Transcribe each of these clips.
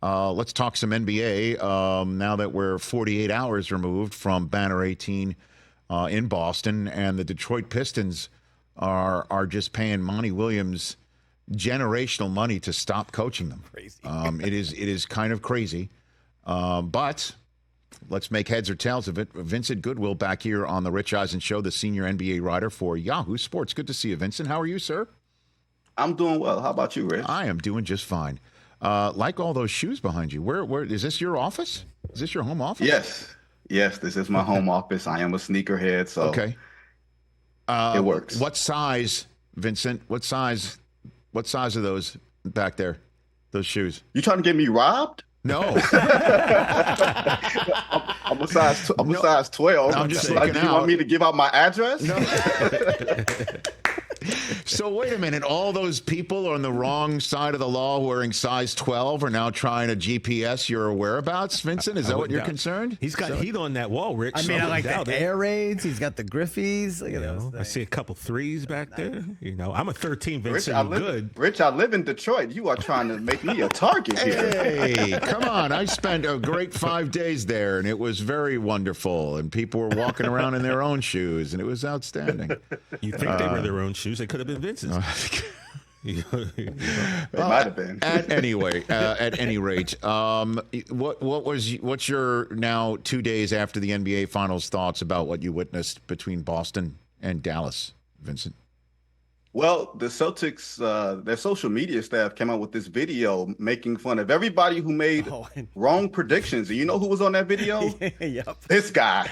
Let's talk some NBA now that we're 48 hours removed from Banner 18 in Boston, and the Detroit Pistons are just paying Monty Williams generational money to stop coaching them. Crazy. It is kind of crazy, but let's make heads or tails of it. Vincent Goodwill back here on the Rich Eisen Show, the senior NBA writer for Yahoo Sports. Good to see you, Vincent. How are you, sir? I'm doing well. How about you, Rich? I am doing just fine. Like all those shoes behind you. Where is this your office? Is this your home office? Yes, this is my home office. I am a sneakerhead, so okay. It works. What size, Vincent? What size are those back there? Those shoes? You trying to get me robbed? No. I'm a size 12. I'm just Do looking you want me to give out my address? No. So wait a minute. All those people on the wrong side of the law wearing size 12 are now trying to GPS your whereabouts, Vincent? Is that what you're concerned? He's got heat on that wall, Rich. I mean, I like the air raids. He's got the Griffies. Look at those. I see a couple threes back there. I'm a 13, Vincent. Rich, I live in Detroit. You are trying to make me a target here. Hey, come on. I spent a great 5 days there, and it was very wonderful. And people were walking around in their own shoes, and it was outstanding. You think they were their own shoes? They could have been Vince's. They might have been. At any rate, what's your now 2 days after the NBA Finals thoughts about what you witnessed between Boston and Dallas, Vincent? Well, the Celtics, their social media staff came out with this video making fun of everybody who made wrong predictions. And you know who was on that video? Yep. This guy.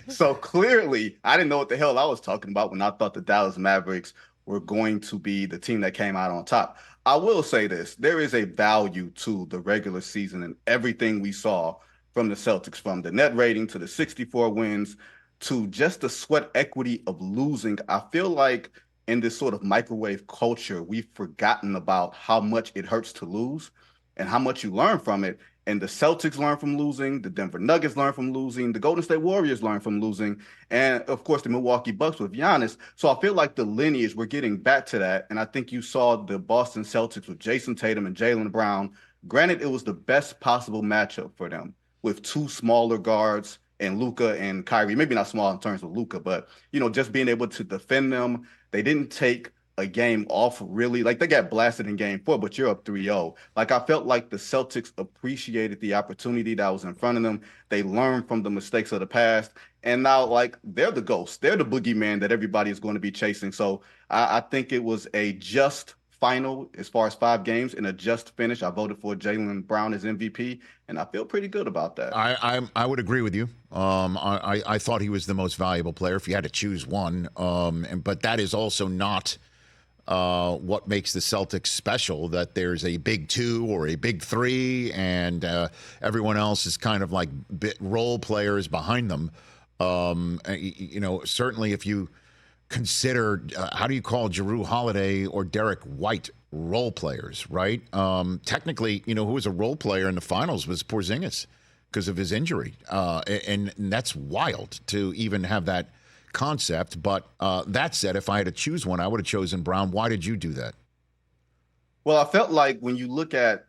So clearly, I didn't know what the hell I was talking about when I thought the Dallas Mavericks were going to be the team that came out on top. I will say this. There is a value to the regular season and everything we saw from the Celtics, from the net rating to the 64 wins, to just the sweat equity of losing. I feel like in this sort of microwave culture, we've forgotten about how much it hurts to lose and how much you learn from it. And the Celtics learn from losing, the Denver Nuggets learn from losing, the Golden State Warriors learn from losing, and of course the Milwaukee Bucks with Giannis. So I feel like the lineage, we're getting back to that. And I think you saw the Boston Celtics with Jason Tatum and Jaylen Brown. Granted, it was the best possible matchup for them with two smaller guards, and Luka and Kyrie, maybe not small in terms of Luka, but, just being able to defend them. They didn't take a game off really. Like, they got blasted in game 4, but you're up 3-0. Like, I felt like the Celtics appreciated the opportunity that was in front of them. They learned from the mistakes of the past. And now, like, they're the ghost. They're the boogeyman that everybody is going to be chasing. So I think it was a just final as far as 5 games and a just finish. I voted for Jaylen Brown as MVP, and I feel pretty good about that. I would agree with you. I thought he was the most valuable player if you had to choose one. But that is also not what makes the Celtics special, that there's a big 2 or a big 3 and everyone else is kind of like role players behind them. Certainly if you consider, how do you call Jrue Holiday or Derek White role players, right? Technically, who was a role player in the finals was Porzingis because of his injury. And that's wild to even have that concept. But that said, if I had to choose one, I would have chosen Brown. Why did you do that? Well, I felt like when you look at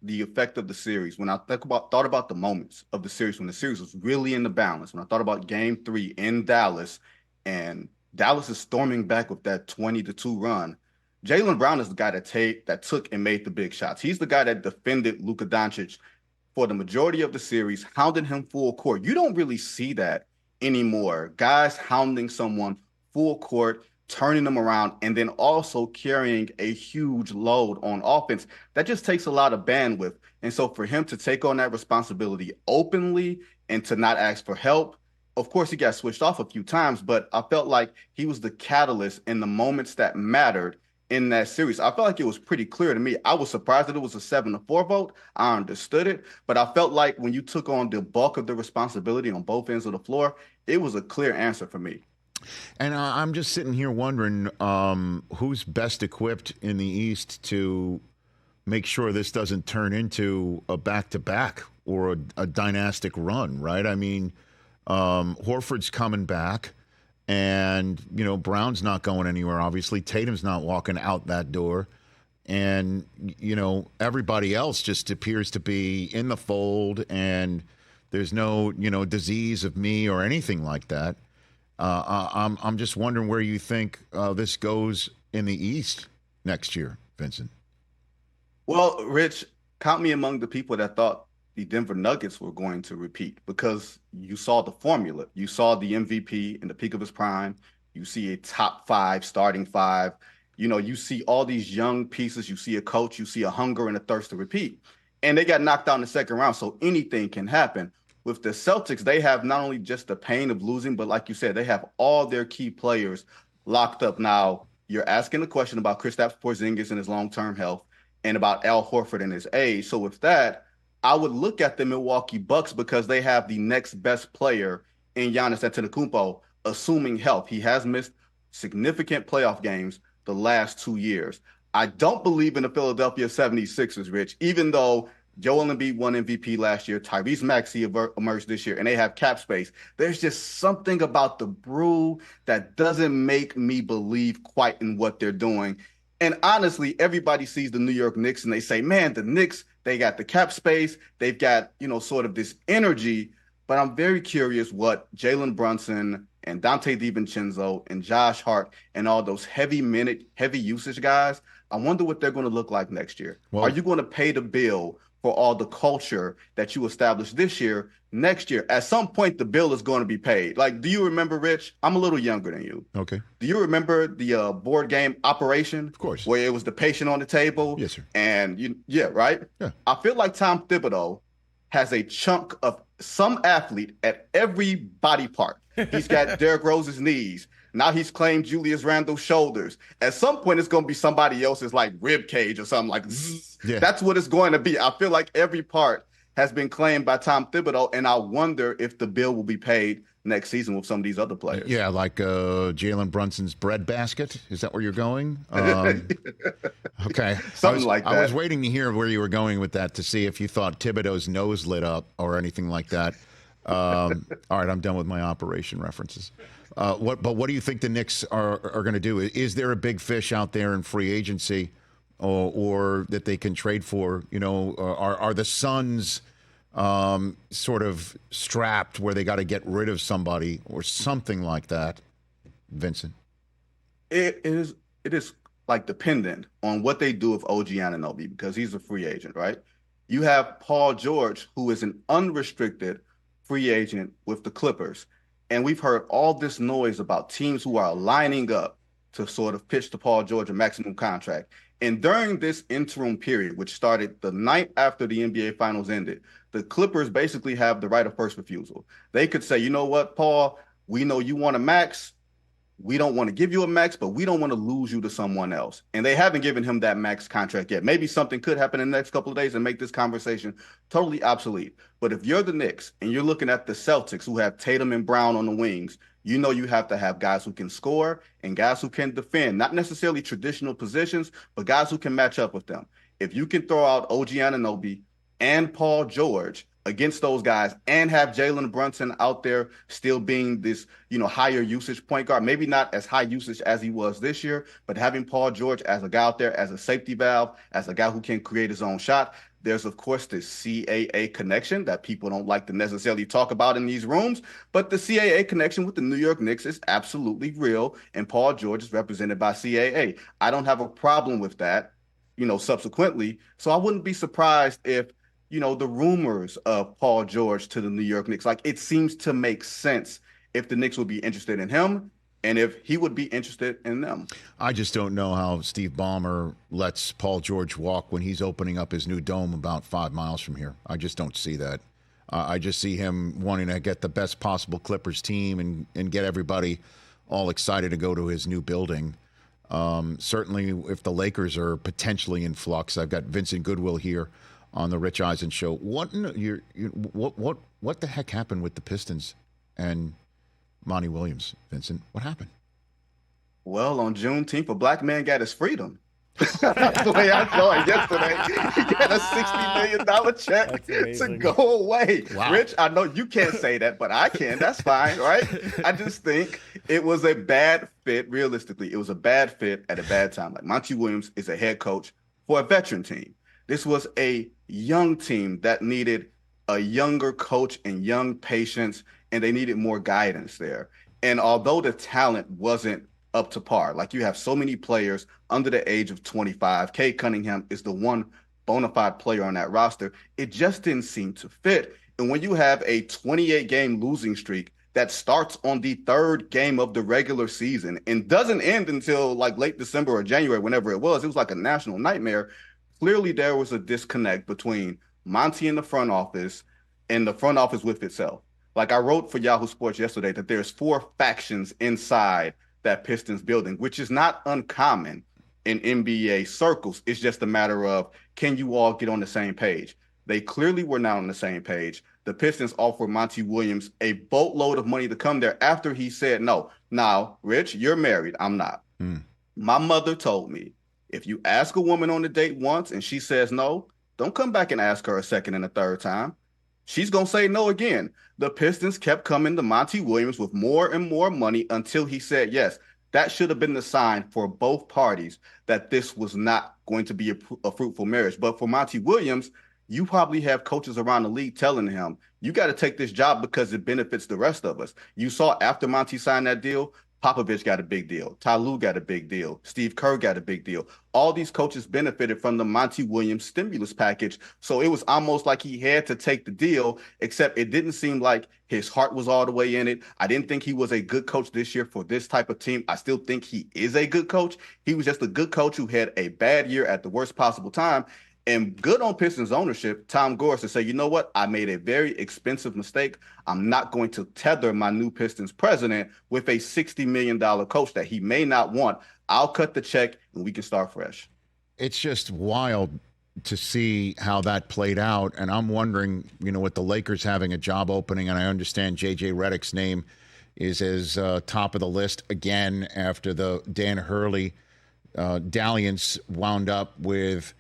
the effect of the series, when I thought about the moments of the series, when the series was really in the balance, when I thought about game 3 in Dallas, and Dallas is storming back with that 20-2 run, Jaylen Brown is the guy that took and made the big shots. He's the guy that defended Luka Doncic for the majority of the series, hounding him full court. You don't really see that anymore. Guys hounding someone full court, turning them around, and then also carrying a huge load on offense. That just takes a lot of bandwidth. And so for him to take on that responsibility openly and to not ask for help, of course, he got switched off a few times, but I felt like he was the catalyst in the moments that mattered in that series. I felt like it was pretty clear to me. I was surprised that it was a 7-4 vote. I understood it, but I felt like when you took on the bulk of the responsibility on both ends of the floor, it was a clear answer for me. And I'm just sitting here wondering who's best equipped in the East to make sure this doesn't turn into a back-to-back or a dynastic run, right? I mean, Horford's coming back, and Brown's not going anywhere. Obviously, Tatum's not walking out that door, and everybody else just appears to be in the fold, and there's no disease of me or anything like that. I'm just wondering where you think this goes in the East next year, Vincent. Well, Rich, count me among the people that thought the Denver Nuggets were going to repeat, because you saw the formula. You saw the MVP in the peak of his prime. You see a top 5, starting 5. You see all these young pieces. You see a coach. You see a hunger and a thirst to repeat. And they got knocked out in the second round, so anything can happen. With the Celtics, they have not only just the pain of losing, but like you said, they have all their key players locked up. Now, you're asking the question about Kristaps Porzingis and his long-term health, and about Al Horford and his age. So with that, I would look at the Milwaukee Bucks, because they have the next best player in Giannis Antetokounmpo, assuming health. He has missed significant playoff games the last 2 years. I don't believe in the Philadelphia 76ers, Rich, even though Joel Embiid won MVP last year, Tyrese Maxey emerged this year, and they have cap space. There's just something about the brew that doesn't make me believe quite in what they're doing. And honestly, everybody sees the New York Knicks and they say, man, the Knicks, they got the cap space. They've got, sort of this energy. But I'm very curious what Jalen Brunson and Dante DiVincenzo and Josh Hart and all those heavy usage guys, I wonder what they're going to look like next year. Well, are you going to pay the bill for all the culture that you established this year? Next year, at some point, the bill is going to be paid. Like, do you remember, Rich? I'm a little younger than you. Okay. Do you remember the board game Operation? Of course. Where it was the patient on the table? Yes, sir. And right? Yeah. I feel like Tom Thibodeau has a chunk of some athlete at every body part. He's got Derrick Rose's knees. Now he's claimed Julius Randle's shoulders. At some point, it's going to be somebody else's like rib cage or something like zzz. Yeah. That's what it's going to be. I feel like every part has been claimed by Tom Thibodeau, and I wonder if the bill will be paid next season with some of these other players. Yeah, like Jalen Brunson's breadbasket. Is that where you're going? Okay. Something like that. I was waiting to hear where you were going with that, to see if you thought Thibodeau's nose lit up or anything like that. All right, I'm done with my Operation references. But what do you think the Knicks are going to do? Is there a big fish out there in free agency, or that they can trade for? Are the Suns sort of strapped where they got to get rid of somebody or something like that, Vincent? It is like dependent on what they do with OG Anunoby, because he's a free agent, right? You have Paul George, who is an unrestricted free agent with the Clippers. And we've heard all this noise about teams who are lining up to sort of pitch to Paul George a maximum contract. And during this interim period, which started the night after the NBA Finals ended, the Clippers basically have the right of first refusal. They could say, you know what, Paul, we know you want a max. We don't want to give you a max, but we don't want to lose you to someone else. And they haven't given him that max contract yet. Maybe something could happen in the next couple of days and make this conversation totally obsolete. But if you're the Knicks and you're looking at the Celtics, who have Tatum and Brown on the wings, you know you have to have guys who can score and guys who can defend, not necessarily traditional positions, but guys who can match up with them. If you can throw out OG Anunoby and Paul George against those guys and have Jalen Brunson out there still being this, higher usage point guard, maybe not as high usage as he was this year, but having Paul George as a guy out there as a safety valve, as a guy who can create his own shot. There's, of course, the CAA connection that people don't like to necessarily talk about in these rooms, but the CAA connection with the New York Knicks is absolutely real, and Paul George is represented by CAA. I don't have a problem with that, subsequently. So I wouldn't be surprised if the rumors of Paul George to the New York Knicks, like, it seems to make sense if the Knicks would be interested in him and if he would be interested in them. I just don't know how Steve Ballmer lets Paul George walk when he's opening up his new dome about 5 miles from here. I just don't see that. I just see him wanting to get the best possible Clippers team and get everybody all excited to go to his new building. Certainly, if the Lakers are potentially in flux, I've got Vincent Goodwill here on the Rich Eisen Show. What the heck happened with the Pistons and Monty Williams, Vincent? What happened? Well, on Juneteenth, a black man got his freedom. That's the way I saw it yesterday. He got a $60 million check to go away. Wow. Rich, I know you can't say that, but I can. That's fine, right? I just think it was a bad fit. Realistically, it was a bad fit at a bad time. Like, Monty Williams is a head coach for a veteran team. This was a young team that needed a younger coach and young patience, and they needed more guidance there. And although the talent wasn't up to par, like you have so many players under the age of 25, Cade Cunningham is the one bona fide player on that roster, it just didn't seem to fit. And when you have a 28-game losing streak that starts on the third game of the regular season and doesn't end until like late December or January, whenever it was like a national nightmare. Clearly, there was a disconnect between Monty and the front office and the front office with itself. Like I wrote for Yahoo Sports yesterday that there's 4 factions inside that Pistons building, which is not uncommon in NBA circles. It's just a matter of, can you all get on the same page? They clearly were not on the same page. The Pistons offered Monty Williams a boatload of money to come there after he said no. Now, Rich, you're married. I'm not. My mother told me, if you ask a woman on a date once and she says no, don't come back and ask her a second and a third time. She's going to say no again. The Pistons kept coming to Monty Williams with more and more money until he said yes. That should have been the sign for both parties that this was not going to be a fruitful marriage. But for Monty Williams, you probably have coaches around the league telling him, you got to take this job because it benefits the rest of us. You saw after Monty signed that deal, Popovich got a big deal. Ty Lue got a big deal. Steve Kerr got a big deal. All these coaches benefited from the Monty Williams stimulus package. So it was almost like he had to take the deal, except it didn't seem like his heart was all the way in it. I didn't think he was a good coach this year for this type of team. I still think he is a good coach. He was just a good coach who had a bad year at the worst possible time. And good on Pistons ownership, Tom Gores, to say, you know what? I made a very expensive mistake. I'm not going to tether my new Pistons president with a $60 million coach that he may not want. I'll cut the check and we can start fresh. It's just wild to see how that played out. And I'm wondering, with the Lakers having a job opening, and I understand J.J. Redick's name is as top of the list again after the Dan Hurley dalliance wound up with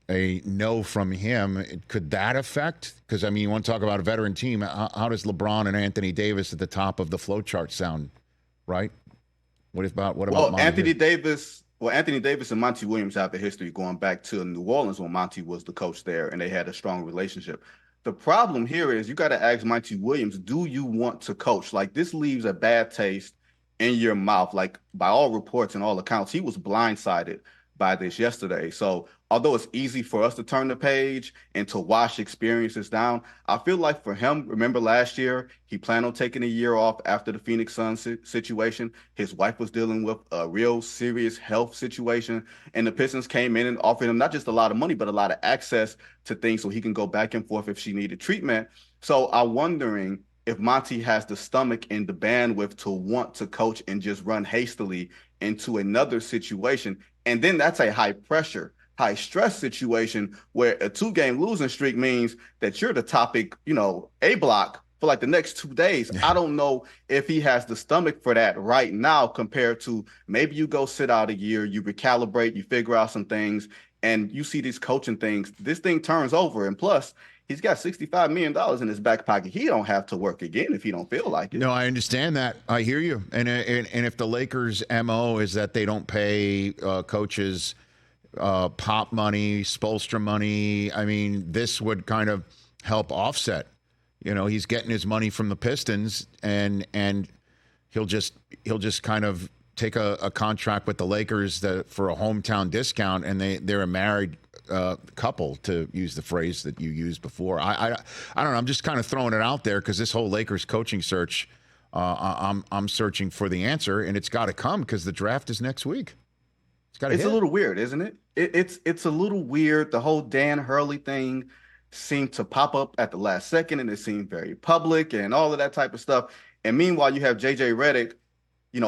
a no from him. Could that affect? Because, you want to talk about a veteran team. How does LeBron and Anthony Davis at the top of the flow chart sound, right? What about Anthony Davis? Well, Anthony Davis and Monty Williams have a history going back to New Orleans when Monty was the coach there, and they had a strong relationship. The problem here is you got to ask Monty Williams, do you want to coach? Like, this leaves a bad taste in your mouth. Like, by all reports and all accounts, he was blindsided by this yesterday. So although it's easy for us to turn the page and to wash experiences down, I feel like for him, remember last year, he planned on taking a year off after the Phoenix Suns situation. His wife was dealing with a real serious health situation, and the Pistons came in and offered him not just a lot of money, but a lot of access to things so he can go back and forth if she needed treatment. So I'm wondering if Monty has the stomach and the bandwidth to want to coach and just run hastily into another situation. And then that's a high pressure, high stress situation where a 2-game losing streak means that you're the topic, A block for like the next 2 days. I don't know if he has the stomach for that right now compared to maybe you go sit out a year, you recalibrate, you figure out some things, and you see these coaching things. This thing turns over. And plus, he's got $65 million in his back pocket. He don't have to work again if he don't feel like it. No, I understand that. I hear you. And if the Lakers' MO is that they don't pay coaches pop money, Spoelstra money, this would kind of help offset. He's getting his money from the Pistons, and he'll just kind of take a contract with the Lakers for a hometown discount, and they're a married couple, to use the phrase that you used before. I don't know. I'm just kind of throwing it out there because this whole Lakers coaching search, I'm searching for the answer, and it's got to come because the draft is next week. It's a little weird, isn't it? It's a little weird. The whole Dan Hurley thing seemed to pop up at the last second, and it seemed very public and all of that type of stuff. And meanwhile, you have J.J. Redick,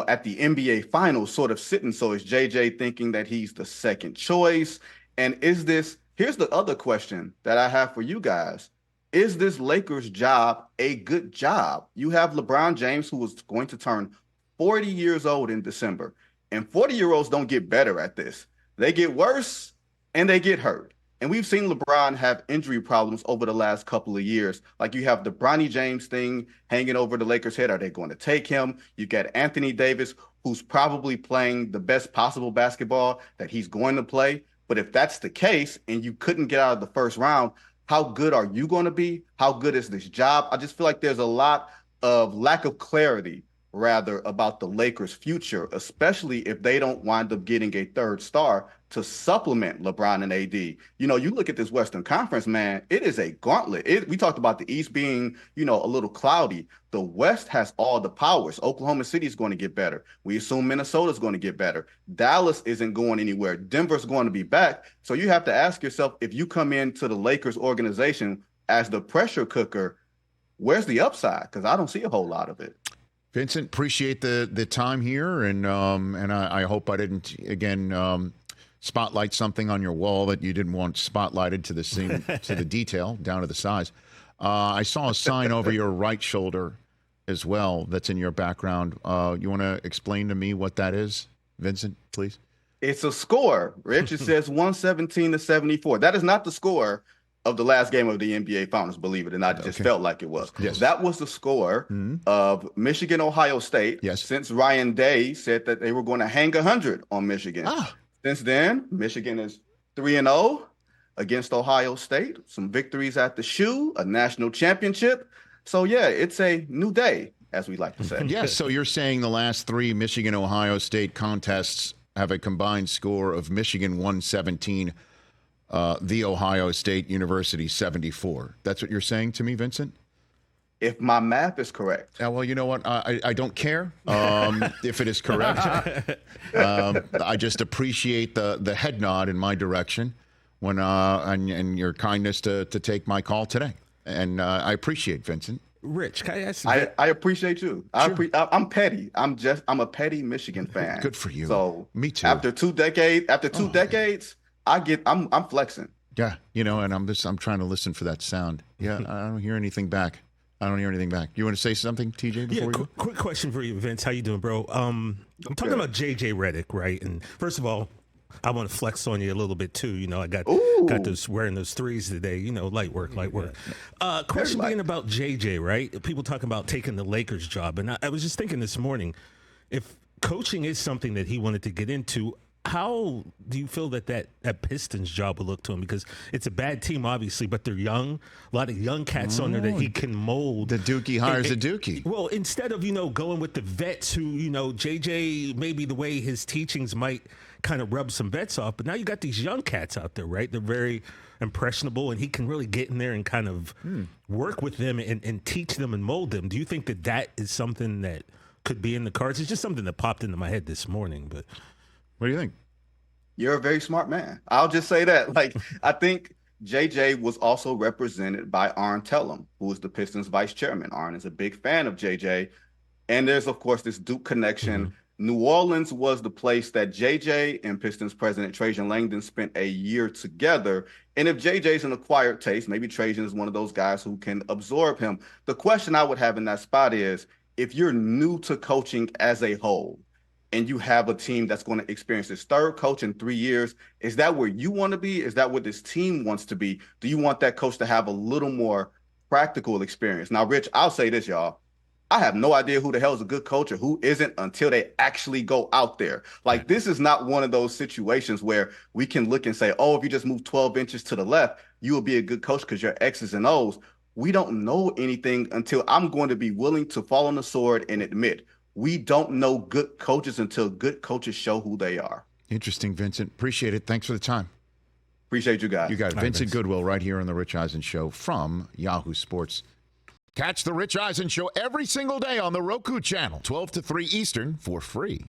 at the NBA Finals sort of sitting. So is J.J. thinking that he's the second choice? And here's the other question that I have for you guys. Is this Lakers job a good job? You have LeBron James, who is going to turn 40 years old in December. And 40-year-olds don't get better at this. They get worse and they get hurt. And we've seen LeBron have injury problems over the last couple of years. Like, you have the Bronny James thing hanging over the Lakers' head. Are they going to take him? You got Anthony Davis, who's probably playing the best possible basketball that he's going to play. But if that's the case and you couldn't get out of the first round, how good are you going to be? How good is this job? I just feel like there's a lot of lack of clarity, rather, about the Lakers' future, especially if they don't wind up getting a third star to supplement LeBron and AD. You know, you look at this Western Conference, man, it is a gauntlet. We talked about the East being, you know, a little cloudy. The West has all the powers. Oklahoma City is going to get better. We assume Minnesota is going to get better. Dallas isn't going anywhere. Denver's going to be back. So you have to ask yourself, if you come into the Lakers organization as the pressure cooker, where's the upside? Because I don't see a whole lot of it. Vincent, appreciate the time here, and I hope I didn't again spotlight something on your wall that you didn't want spotlighted to the detail, down to the size. I saw a sign over your right shoulder as well that's in your background. You want to explain to me what that is, Vincent, please? It's a score, Rich. It says 117-74. That is not the score of the last game of the NBA Finals, believe it or not. It just felt like it was. Yes. That was the score of Michigan, Ohio State. Yes. Since Ryan Day said that they were going to hang 100 on Michigan. Since then, Michigan is 3-0 against Ohio State. Some victories at the shoe, a national championship. So, yeah, it's a new day, as we like to say. Yes, so you're saying the last three Michigan-Ohio State contests have a combined score of Michigan 117, the Ohio State University 74. That's what you're saying to me, Vincent? If my math is correct. Well, you know what? I don't care if it is correct. I just appreciate the head nod in my direction when and your kindness to take my call today. And I appreciate, Vincent. Rich, can I ask? I appreciate you. Sure. I'm petty. I'm a petty Michigan fan. Good for you. So me too. After two decades, I'm flexing. Yeah, you know, and I'm trying to listen for that sound. Yeah, I don't hear anything back. You want to say something, TJ? Before we go? Quick question for you, Vince. How you doing, bro? I'm talking about JJ Redick, right? And first of all, I want to flex on you a little bit too. You know, I got those wearing those threes today. You know, light work. Question being about JJ, right? People talking about taking the Lakers job, and I was just thinking this morning, if coaching is something that he wanted to get into, how do you feel that Pistons job will look to him? Because it's a bad team, obviously, but they're young. A lot of young cats on there that he can mold. The Dookie hires a Dookie. Well, instead of, going with the vets who, JJ, maybe the way his teachings might kind of rub some vets off. But now you got these young cats out there, right? They're very impressionable, and he can really get in there and kind of work with them and teach them and mold them. Do you think that is something that could be in the cards? It's just something that popped into my head this morning, but... What do you think? You're a very smart man. I'll just say that. I think JJ was also represented by Arn Tellem, who is the Pistons vice chairman. Arn is a big fan of JJ. And there's, of course, this Duke connection. Mm-hmm. New Orleans was the place that JJ and Pistons president Trajan Langdon spent a year together. And if JJ's an acquired taste, maybe Trajan is one of those guys who can absorb him. The question I would have in that spot is, if you're new to coaching as a whole, and you have a team that's going to experience this third coach in 3 years, is that where you want to be? Is that what this team wants to be? Do you want that coach to have a little more practical experience? Now, Rich, I'll say this, y'all. I have no idea who the hell is a good coach or who isn't until they actually go out there. This is not one of those situations where we can look and say, oh, if you just move 12 inches to the left, you will be a good coach because you're X's and O's. We don't know anything until I'm going to be willing to fall on the sword and admit we don't know good coaches until good coaches show who they are. Interesting, Vincent. Appreciate it. Thanks for the time. Appreciate you guys. You got it. Vincent Goodwill right here on The Rich Eisen Show from Yahoo Sports. Catch The Rich Eisen Show every single day on the Roku channel, 12 to 3 Eastern, for free.